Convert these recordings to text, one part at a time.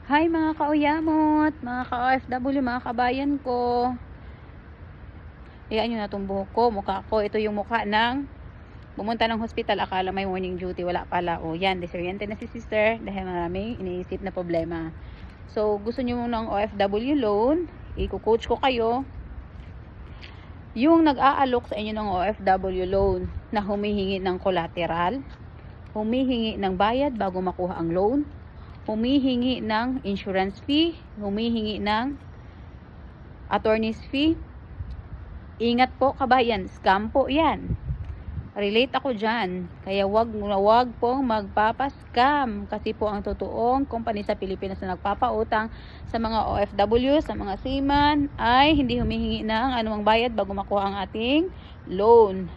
Hi mga kauyamot, mga ka-OFW, mga kabayan ko. Ayan nyo na itong buhok ko, mukha ko. Ito yung mukha ng pumunta ng hospital, akala may morning duty, wala pala. O yan, disoriented na si sister dahil maraming iniisip na problema. So, gusto nyo ng OFW loan, i-coach ko kayo. Yung nag-aalok sa inyo ng OFW loan na humihingi ng collateral, humihingi ng bayad bago makuha ang loan, humihingi ng insurance fee, humihingi ng attorney's fee. Ingat po kabayan, scam po yan. Relate ako dyan. Kaya wag pong magpapascam. Kasi po ang totoong company sa Pilipinas na nagpapautang sa mga OFW, sa mga seaman, ay hindi humihingi ng anumang bayad bago makuha ang ating loan.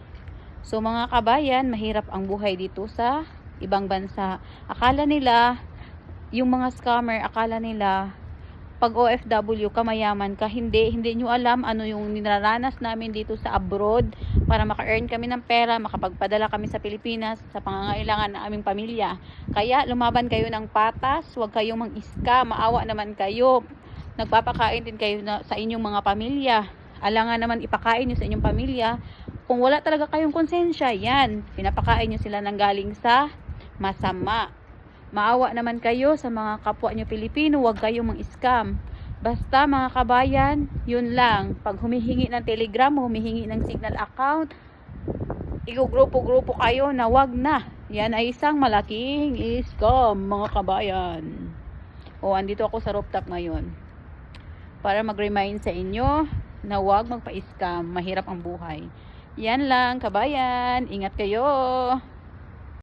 So mga kabayan, mahirap ang buhay dito sa ibang bansa. Akala nila, yung mga scammer, akala nila pag OFW ka mayaman ka. Hindi nyo alam ano yung ninaranas namin dito sa abroad para maka-earn kami ng pera, makapagpadala kami sa Pilipinas sa pangangailangan ng aming pamilya. Kaya lumaban kayo ng patas, huwag kayong mang-scam, maawa naman kayo. Nagpapakain din kayo sa inyong mga pamilya. Alangan naman ipakain nyo sa inyong pamilya. Kung wala talaga kayong konsensya, yan, pinapakain nyo sila ng galing sa masama. Maawa naman kayo sa mga kapwa nyo Pilipino, huwag kayong mang-scam. Basta mga kabayan, yun lang. Pag humihingi ng Telegram, humihingi ng Signal account, igugrupo-grupo kayo na wag na. Yan ay isang malaking scam mga kabayan. O, andito ako sa rooftop ngayon para mag-remind sa inyo na wag magpa-scam. Mahirap ang buhay. Yan lang kabayan, ingat kayo.